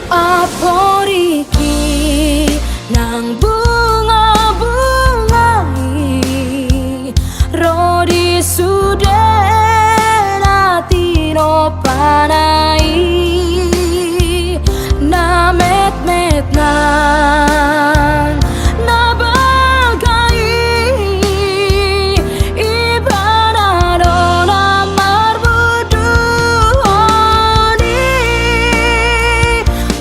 Apa iki nang bunga-bunga iki rodi suden atino panai na met-met nan na bagai ibanado na marbuduhoni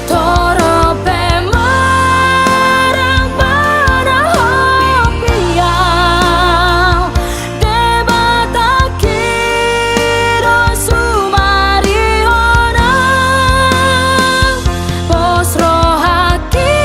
torope marang panahopiau debataki do sumariona posro haki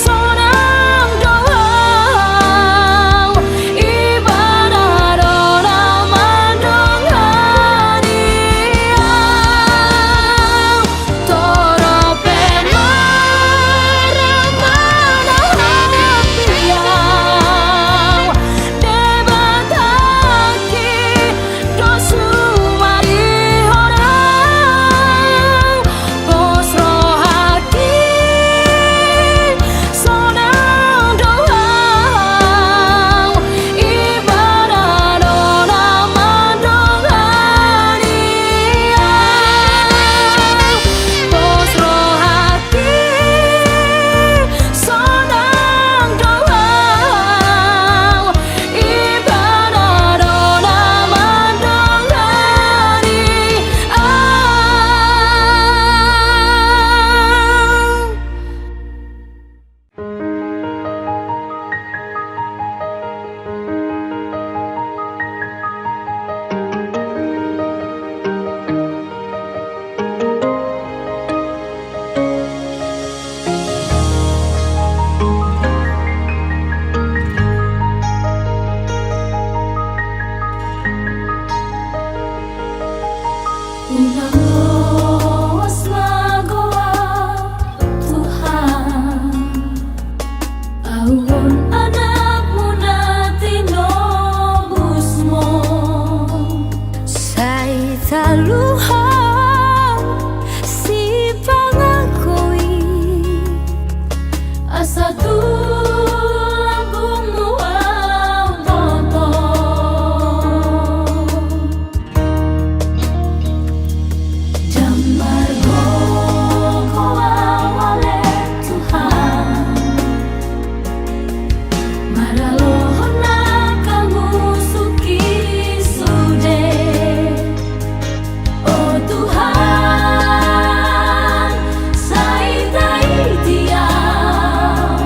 sonang doang ibanado na mandonganiau torope marang panahopiau debataki do sumariona posro haki sonang doang ibanado na mandonganiau posro haki sonang doang ibanado na mandonganiau. Unangos magawa Tuhan, awon anak mo na tinobos mo sa italuhan si pangako'y asa tulang gumawa boto Jamargo ko awale Tuhan, maralohon na kamusuki sude. Oh Tuhan, sa itay tiyaw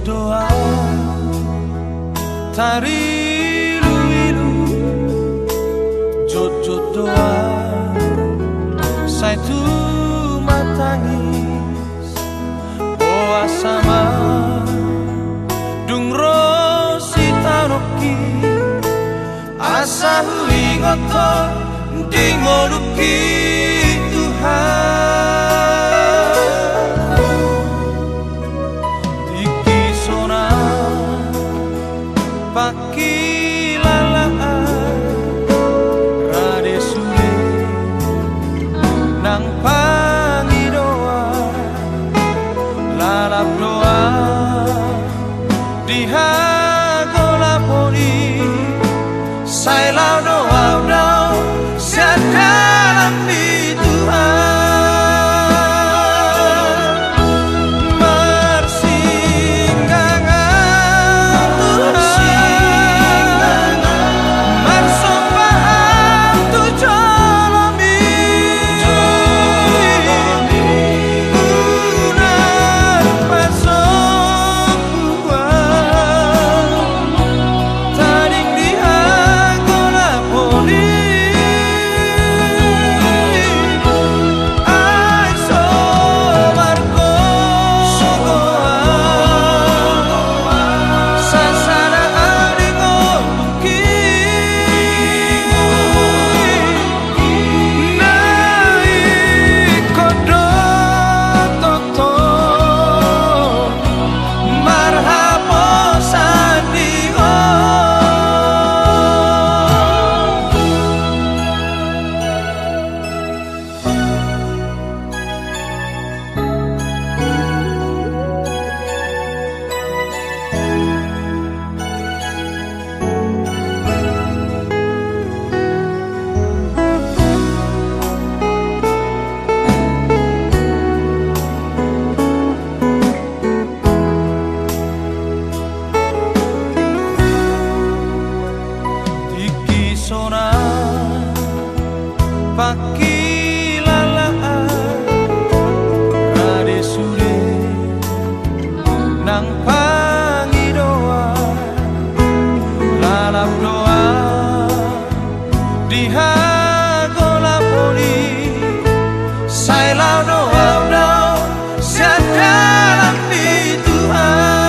doa tari ilu jojo doa saya tu matangis boa sama dung rosi taroki asa hui ngotor ding moduki Tuhan pakilalaan rade sule nang pangidoa lalap doa dihagola poni sailau doa dau siadalam di Tuhan pakilalaan rade sule nang pangidoa lalap doa dihagola poni sailau doa dau siadalam di Tuhan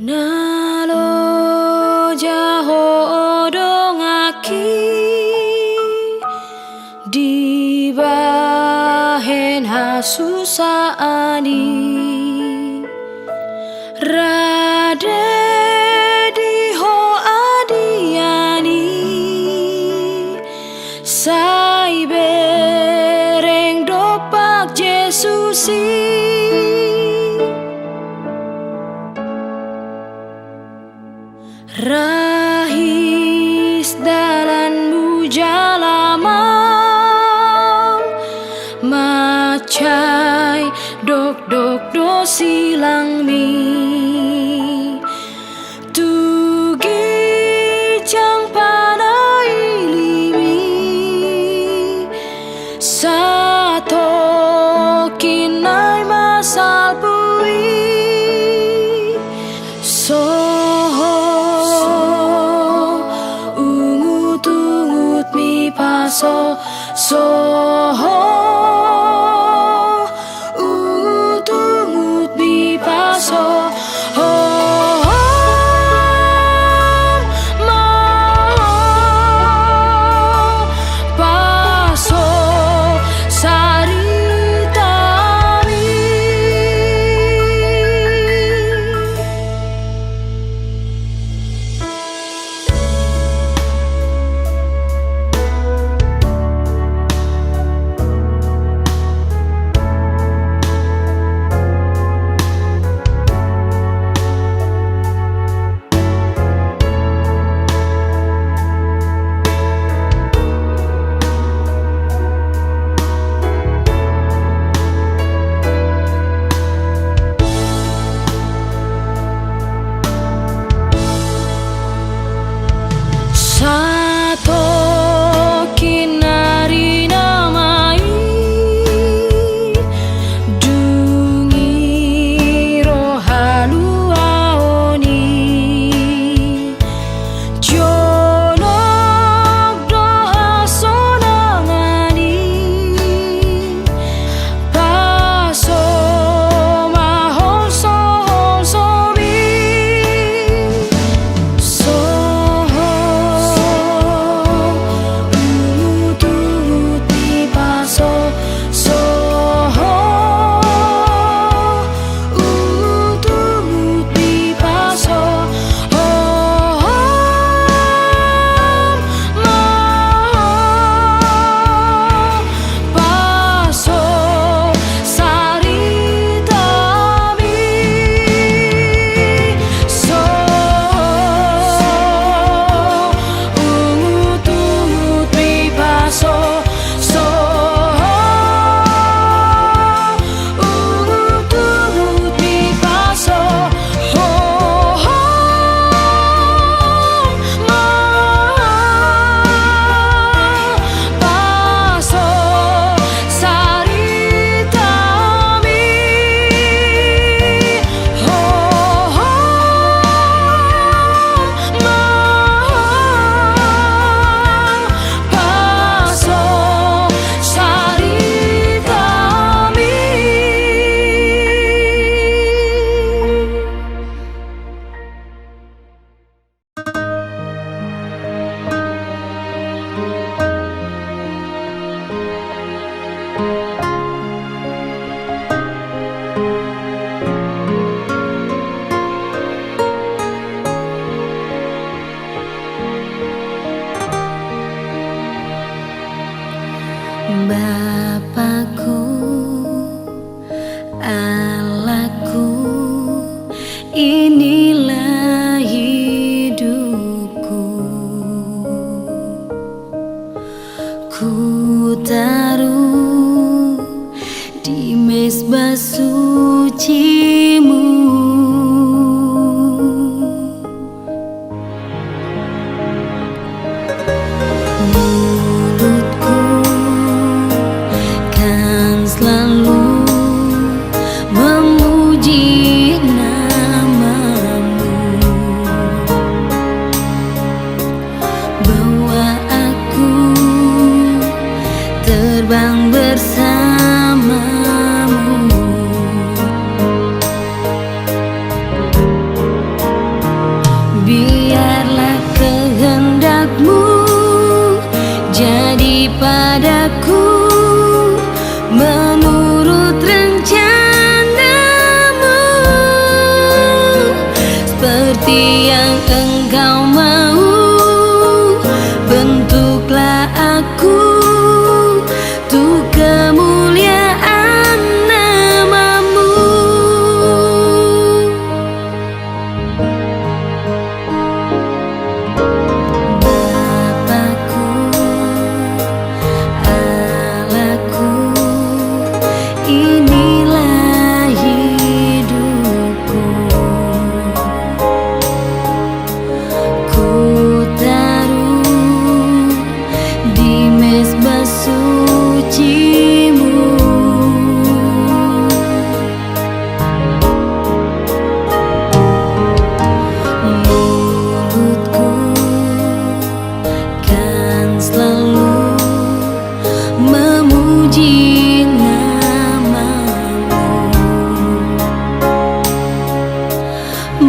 Nalo jaho dongaki di bahen hasusaani rade di ho adiani sai bereng dopak Yesusi rahis dalanmu jalamal macai dok dok dok silang mi tugi chang panai limi sato kinai masal pui soho ungut ungut mi paso soho ungut ungut mi paso paso sarita mi Sato kinari namai dungi rohalu aoni jonok doha sonangani paso mahol sohol sobi soho ungut ungut mi paso soho ungut ungut mi paso paso sarita mi ungut ungut mi paso ungut ungut mi paso paso sarita mi paso sarita mi Bapakku, Allahku, inilah hidupku. Ku taruh di mezbah sucimu. Mulutku kan selalu memuji namamu, bawa aku terbang bersamamu. Biarlah kehendakmu jadi padaku menurut rencanamu, seperti yang engkau mau. Bentuklah aku untuk kemuliaan namamu. Inilah hidup.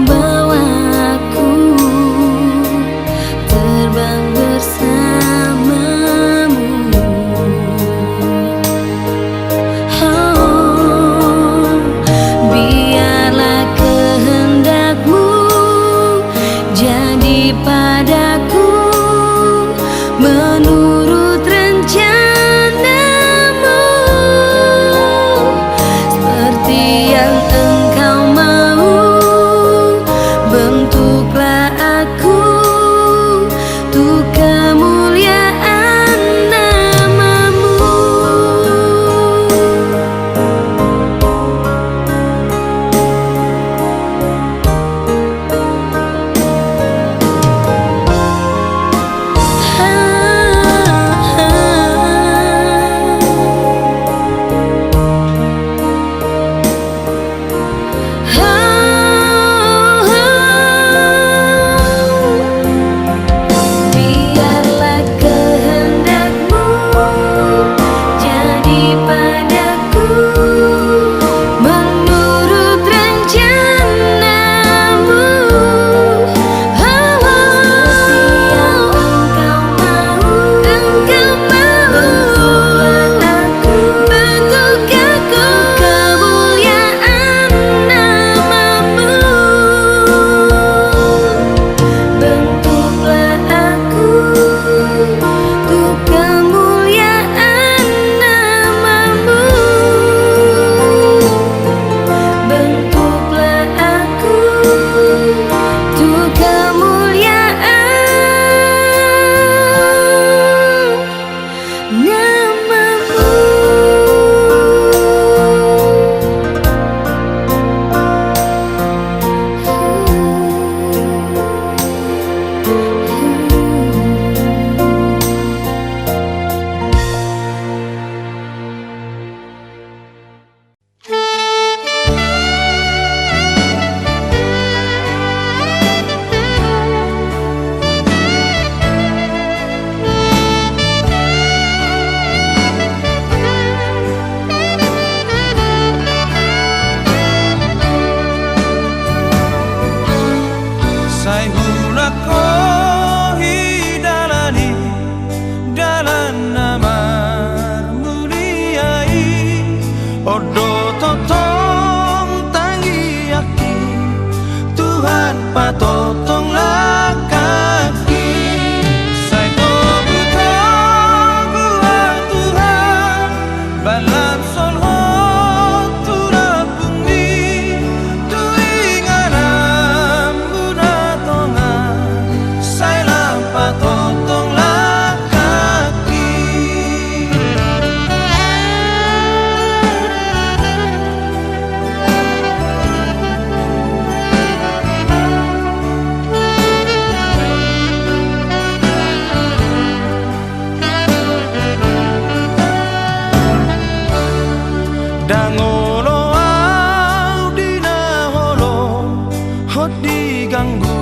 bawa aku terbang bersamamu. Oh, biarlah kehendakmu jadi padaku menurut rencanamu, seperti yang engkau mau. Bentuklah aku untuk kemuliaan namamu. Biarlah kehendakmu jadi padaku menurut rencanamu. Engkau mau bentuk aku kemuliaan namamu. Bentuklah aku untuk kemuliaan namamu. Bentuklah aku untuk kemuliaan Sai hunako hidalani dalan namar muliai odo totong tangi aki Tuhan patotonglah kaki. Sai tobutong gua Tuhan balam solho turap bumi tuinganam bunatonga sai lampa totonglah kaki. Dangolo au dina holo hot diganggu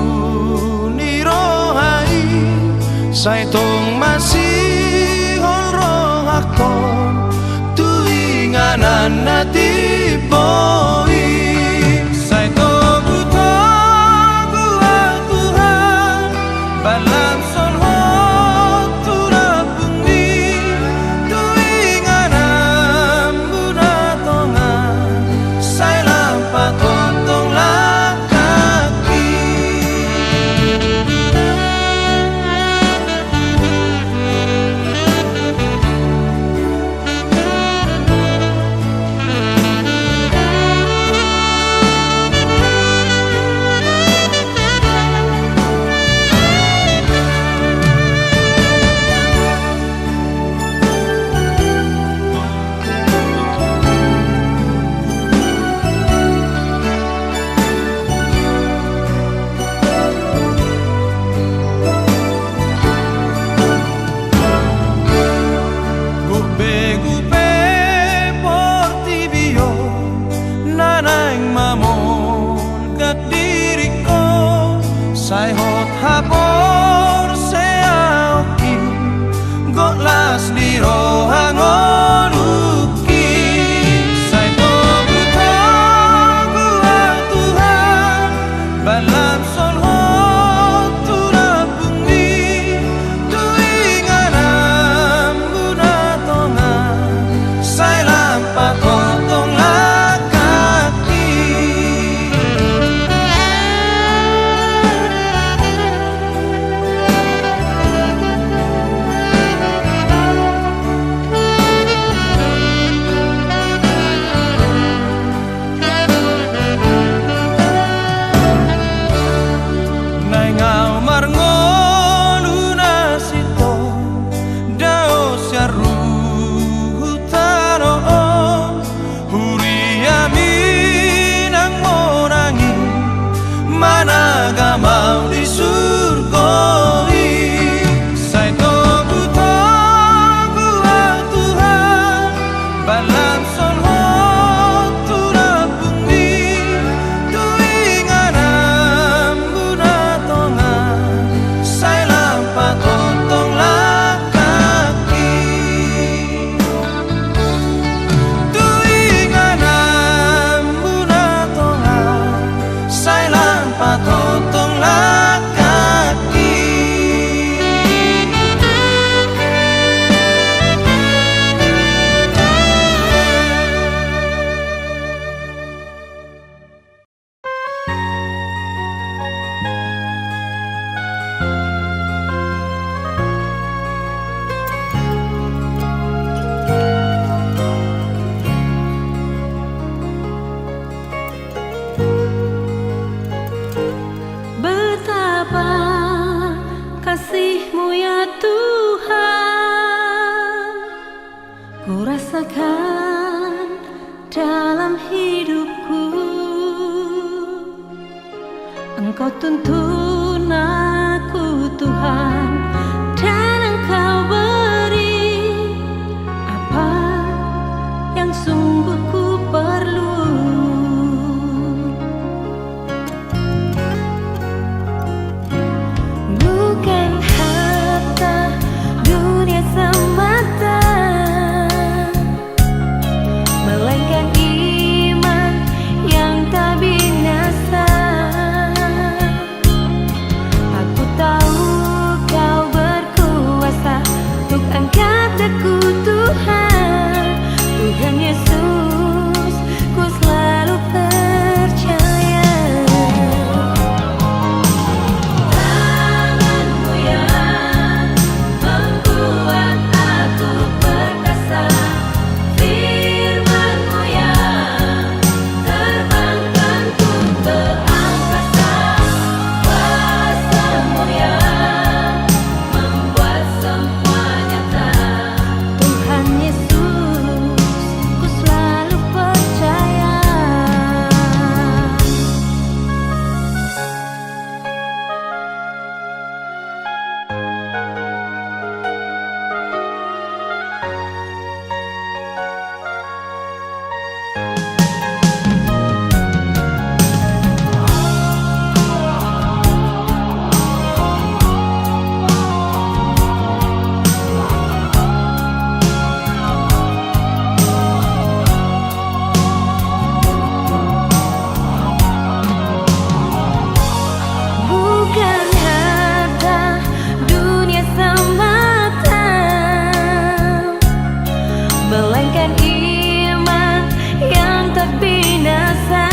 ni rohai sai tong masih horo hakon tuinganan nati boi sai to buto gua Tuhan balam son ho turap bumi tuinganan bunatonga sai lampa totonglah kaki. Sai hot hapor seauki gotlas di rohangonuki sai to buto gua Tuhan rasakan dalam hidupku. Engkau tuntun aku Tuhan, dan Engkau beri apa yang sungguh ku perlu. Bukan harta dunia semata, melainkan iman yang tak binasa. Aku tahu Kau berkuasa untuk angkat aku Tuhan. Tuhan Yesus, ku selalu percaya. Tangan-Mu yang membuat aku perkasa, firman-Mu yang terbangkanku ke angkasa, kuasa-Mu yang membuat semua nyata. Tuhan Yesus, ku selalu percaya. Bukan harta dunia semata, melainkan iman yang tak binasa.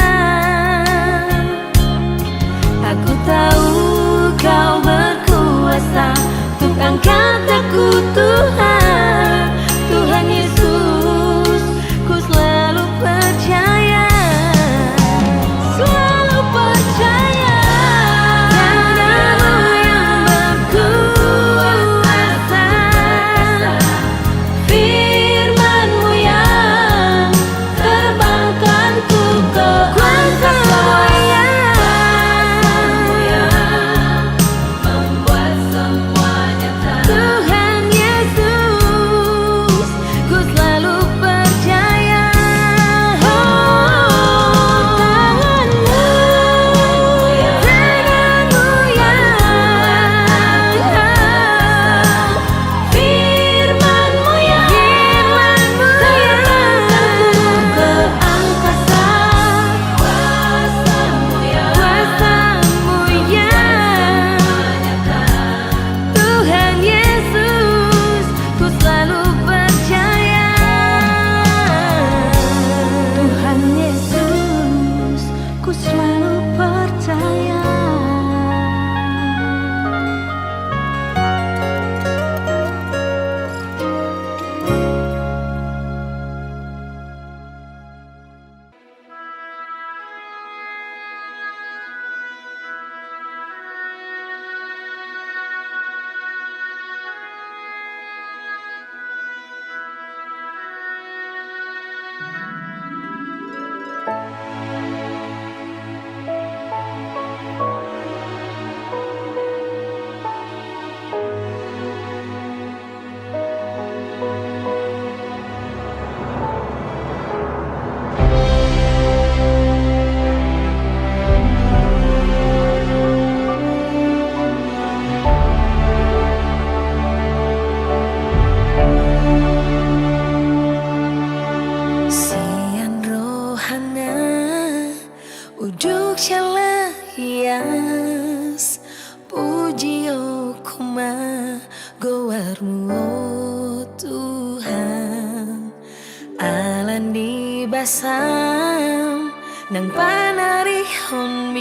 Aku tahu Kau berkuasa untuk angkat aku Tuhan. Tuhan Yesus, ku selalu percaya. Selalu percaya. Tangan-Mu yang berkuasa, firman-Mu yang terbangkanku ke angkasa, kuasa-Mu yang membuat semua nyata. Tuhan Yesus, ku selalu percaya. Tangan-Mu yang firman-Mu yang terbangkanku ke angkasa, kuasa-Mu yang nyata. Tuhan Yesus, ku selalu percaya. Tuhan Yesus, ku selalu percaya. Sian rohana uduk shala hias, puji okuma gowarmu oh Tuhan. Alan di basam nang panarihon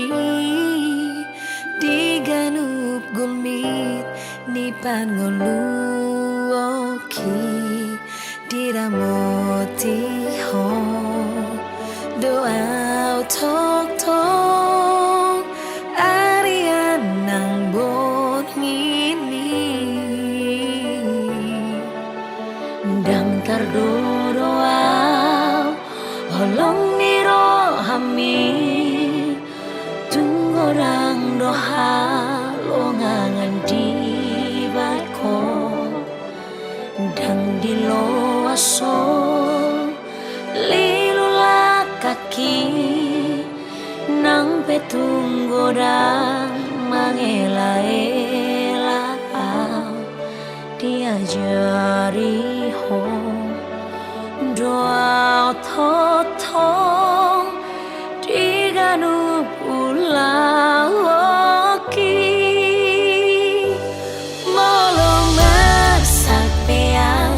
di ganup gulmit ni pangoluoki diramoti ho doa tok tok arian nang bon ngini dam tardoro orang doha longangan di batko dang di loaso lilula kaki nang petung godang mangela-ela diajari ho doa thotong diganu pulawoki molong masak peau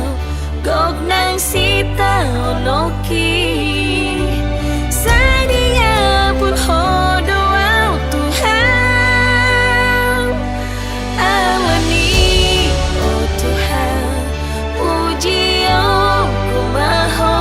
gok nang sita onoki sadia pun hodo au Tuhan amani oh Tuhan puji oh kumaho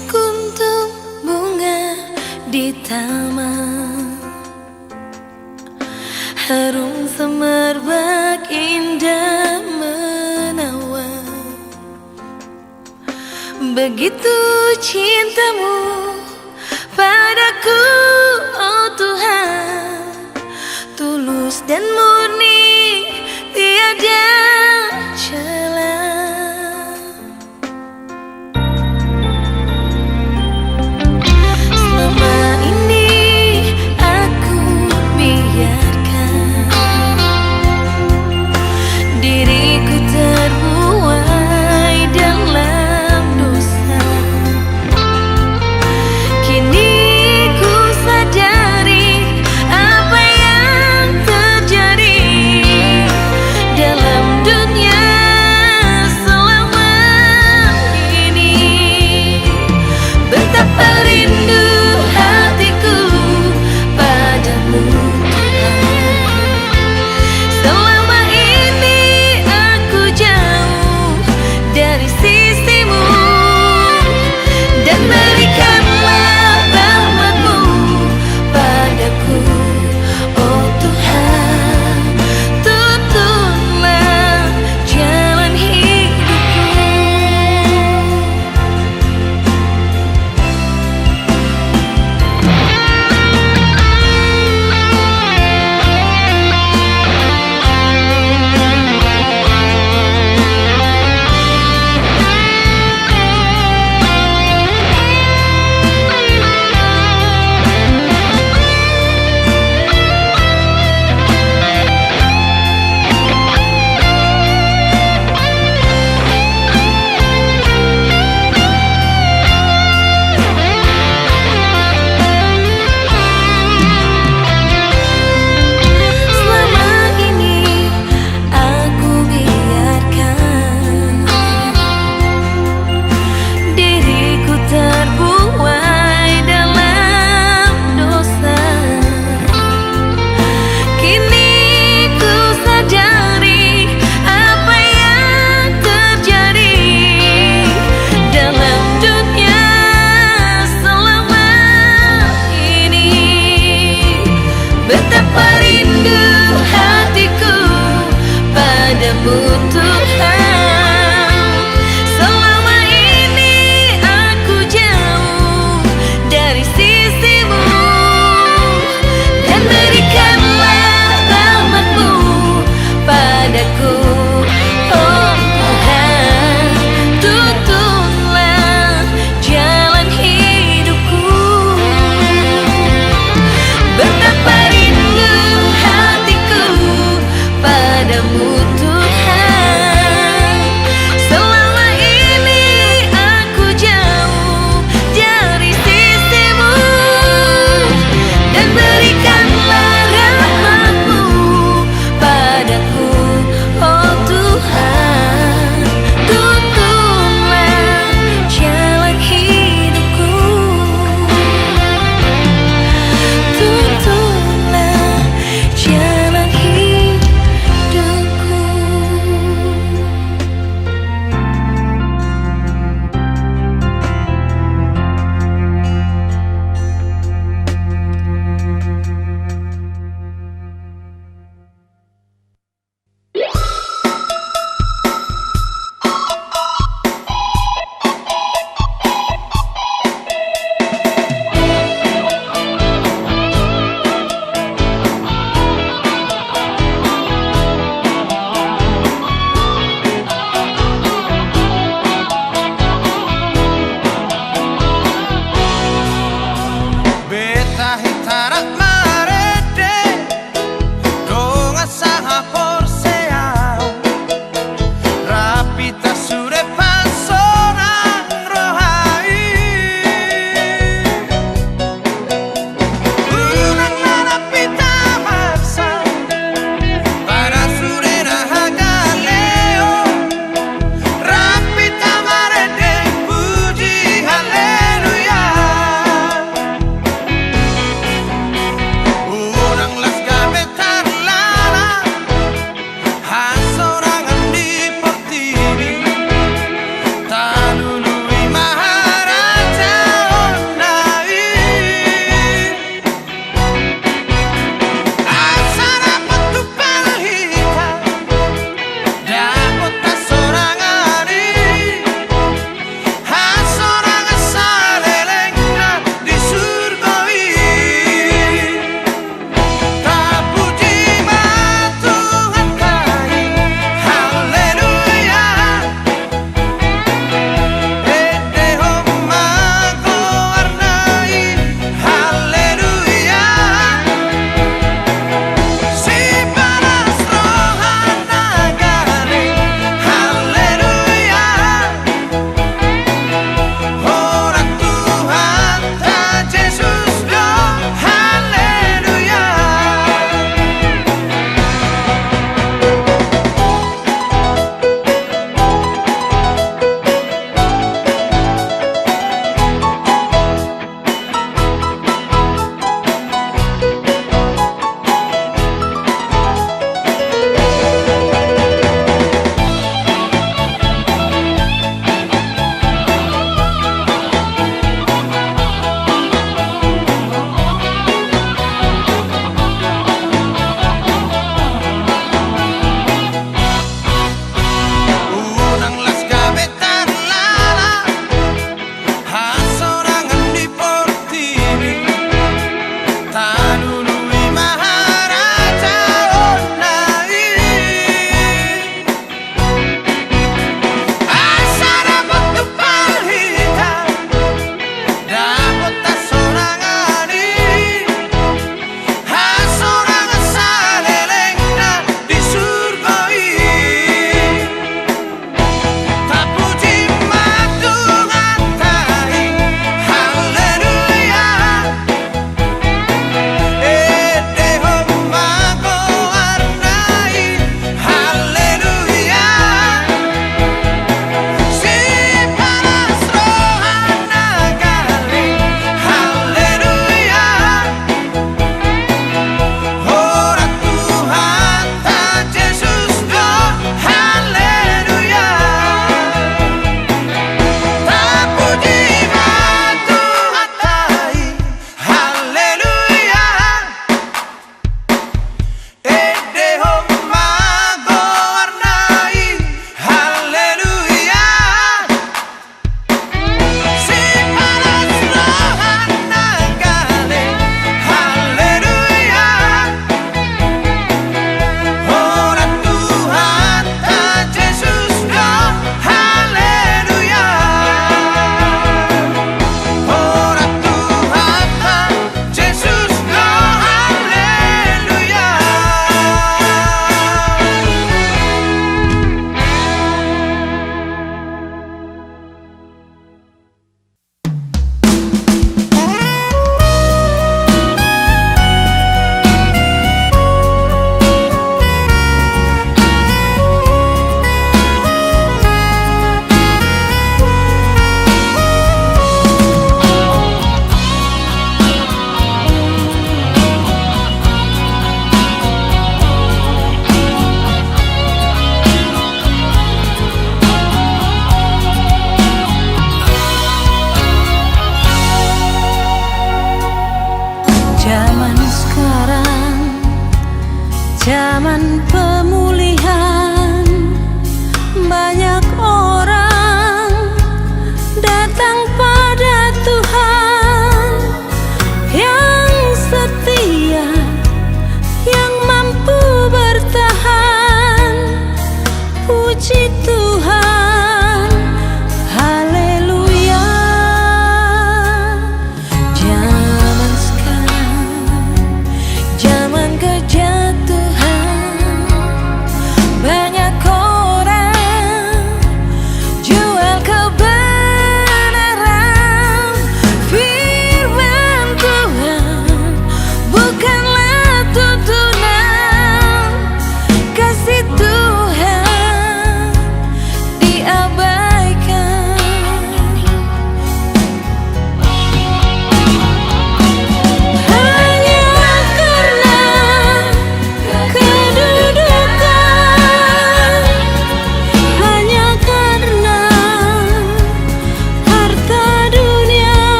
sekuntum bunga di taman, harum semerbak indah menawan. Begitu cintamu padaku, oh Tuhan, tulus dan murni, tiada celah. Selama ini aku biarkan diriku terbuai dalam dosa. Kini ku sadari apa yang terjadi.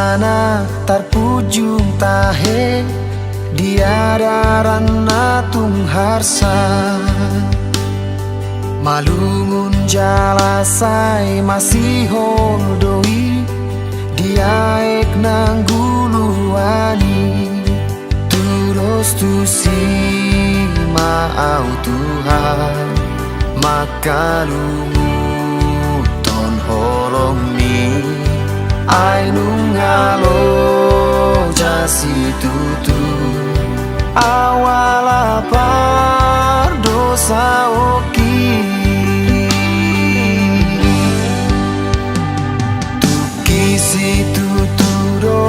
sana tarpujung tahe diadaran tung harsa malungun jalasai masih holdoi diaek nangguluani terus tu si maau Tuhan maka ton holong ni ai nungalo jasi tutu awala par dosa oki tuki si tutu do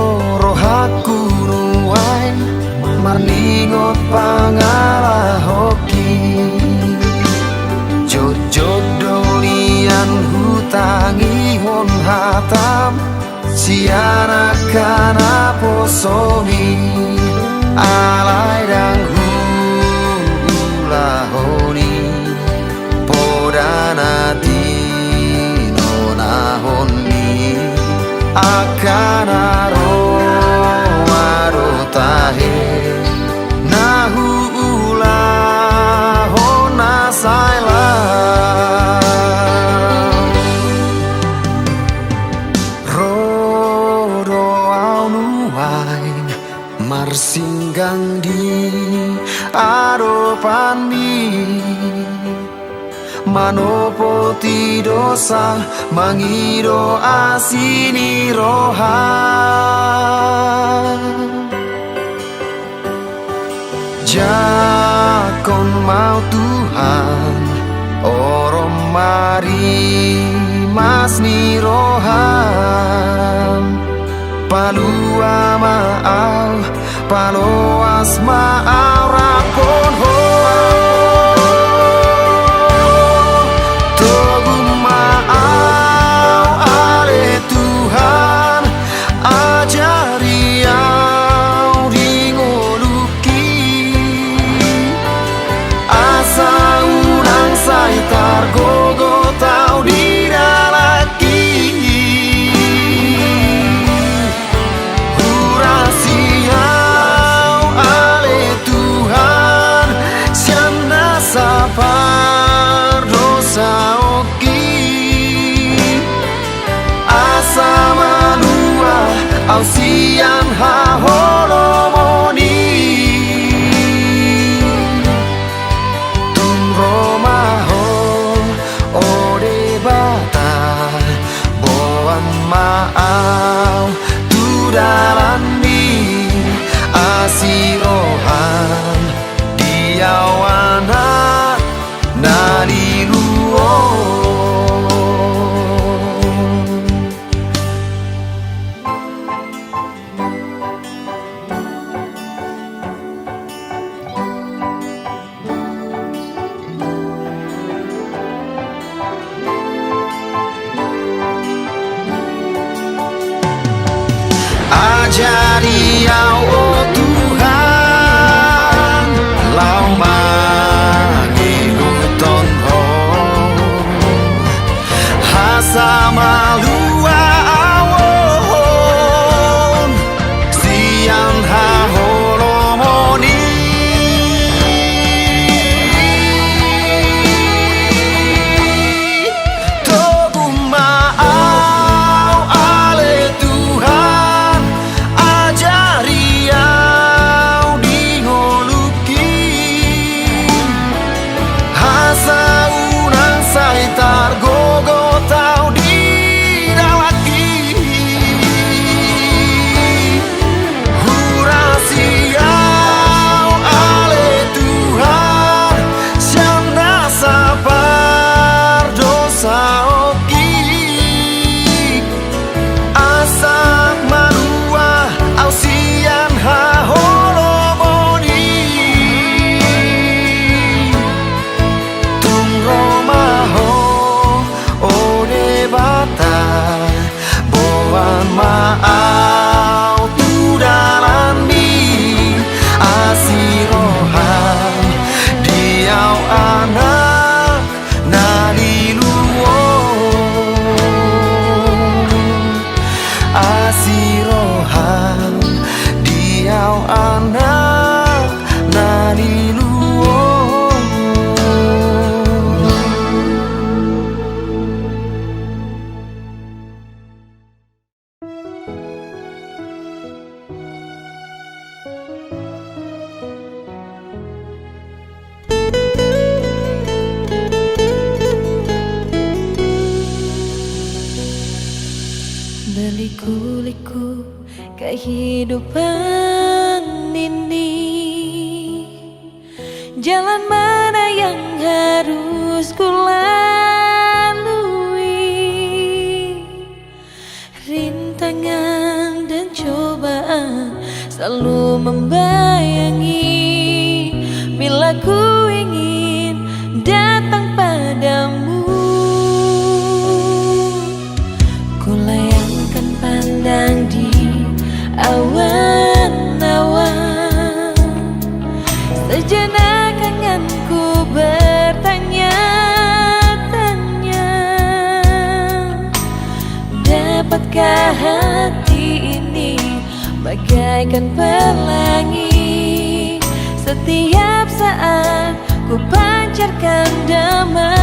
rohaku nuai marningot pangala hoki jod dolian hutangi hon hatam siana kana posomi alai dang hula honi podana dino nahoni akana ro aro tahe nahu ula hona saila marsinggang di adopan mi manopoti dosa mangido asini roha jakon mau Tuhan orom mari mas ni rohan palua maau paloas maau rakon ho togu maau ale Tuhan ajari au ringoluki asa urang saitar gogo tau diralaki au sian ha holomoni tum roma ho ode bata boan maau tu dalani asirohan diawana naliluo ajari au oh Tuhan lau mangihuton ho hasa malua awon sian ha holomoni togu maau ale Tuhan ajari menunggu kehidupan ini. Jalan mana yang harus ku lalui? Rintangan dan cobaan selalu membayangi. Bila ku ingin datang padamu, ku layangkan pandang di awan-awan. Sejenak akan ku bertanya-tanya, dapatkah hati ini bagaikan pelangi? Setiap saat ku pancarkan damai.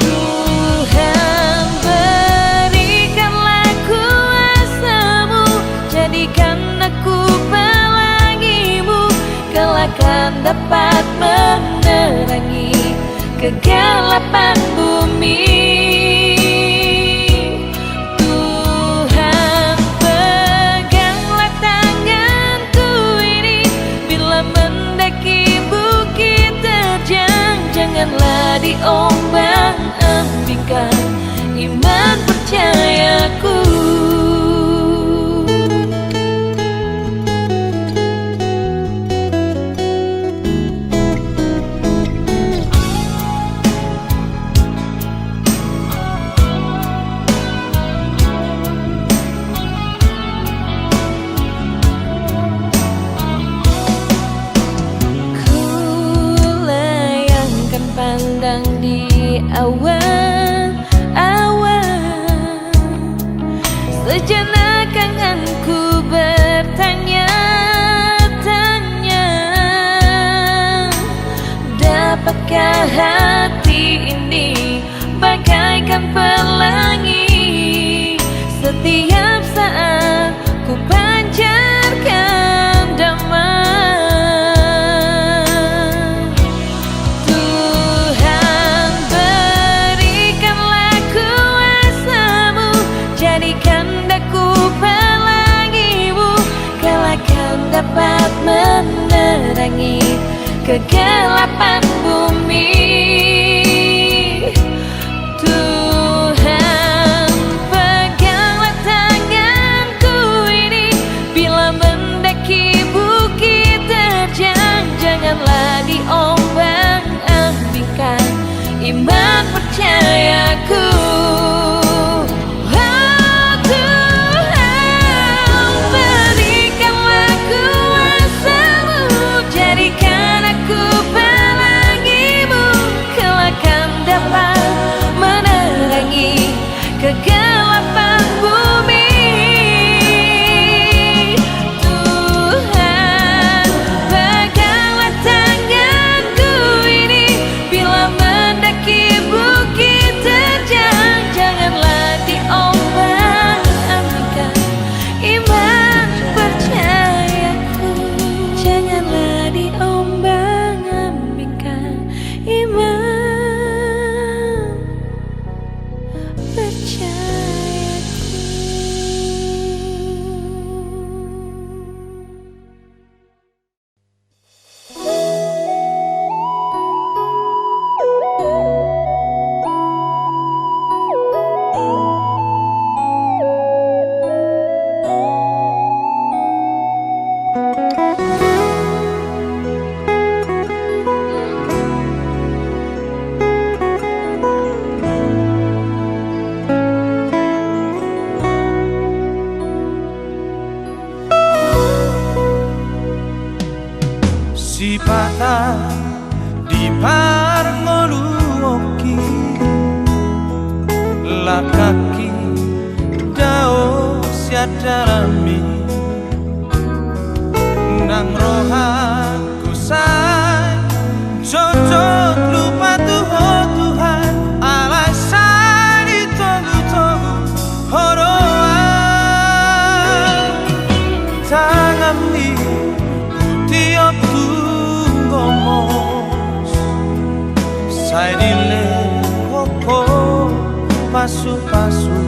Tuhan, berikanlah kuasa-Mu, jadikan aku pelangi-Mu, kelak akan dapat menerangi kegelapan bumi. Janganlah diombang-ambingkan iman percayaku. Pandang di awan-awan, sejenak akan ku bertanya-tanya, dapatkah hati ini bagaikan pelangi? Setiap saat ku pancarkan damai. Dapat menerangi kegelapan bumi. Tuhan, peganglah tanganku ini, bila mendaki bukit terjang, janganlah diombang-ambingkan iman percayaku. Kegelapan bumi. Tuhan, peganglah tanganku ini, bila mendaki bukit terjang, janganlah diombang-ambingkan iman percayaku. Janganlah diombang-ambingkan iman sipata di parngoluoki lakaki dao siadarami nang rohaku say cocok lupa Tuhan alasan ditunggu-tunggu horoan tangan di tiap ngomong saya dile koko masuk pasu-pasu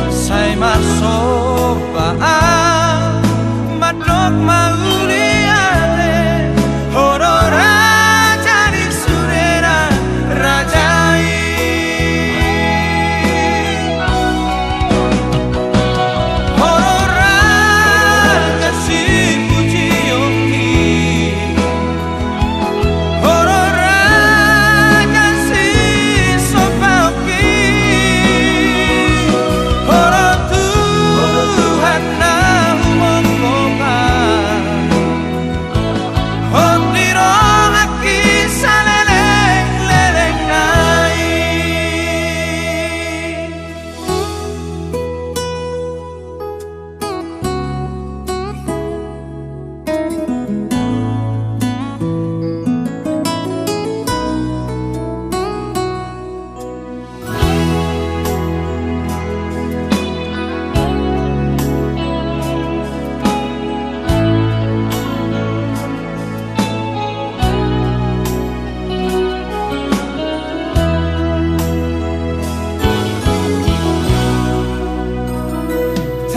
sai marso baan madok mauliate horo raja di surera rajai horo raja si puji oki horo raja si sopaoki horo Tuhan na humongkoka hotiro aki saleleng-leleng nai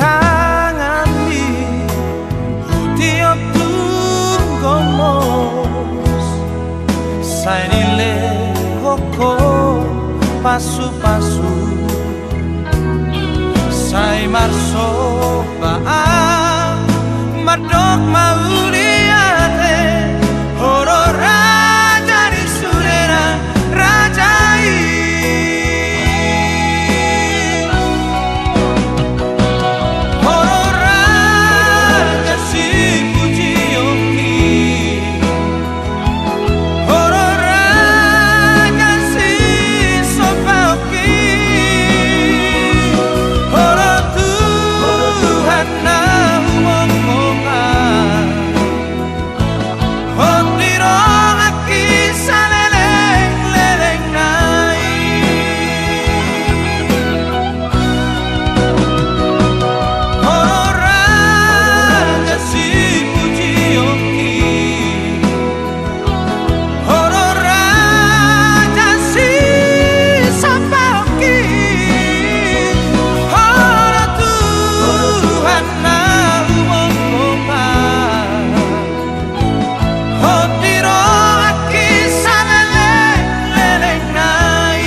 tanganmi tiap tunggomos sainile hoko pasu-pasu sai marso baan madok mauliate horo raja di surera rajai horo raja si puji oki horo raja si sopaoki horo Tuhan na humongkoka hotiro aki saleleng-leleng nai horo raja si puji oki horo raja si sopaoki horo Tuhan na humongkoka hotiro aki saleleng-leleng nai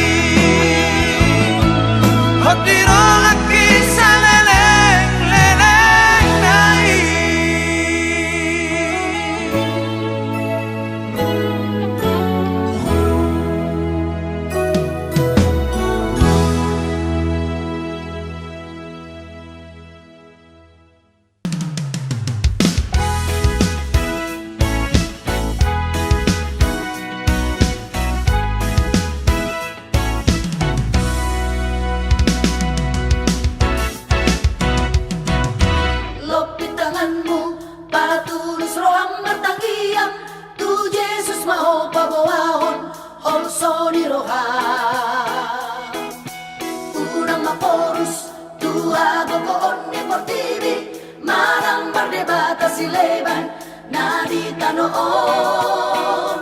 hotiro aki saleleng-leleng nai Lopit tanganmu para tulus roham bertanggiam tu Yesus mau pabawahon holsoni roha unang maporus tu ago onni portivi marang bardebata sileban nadita noon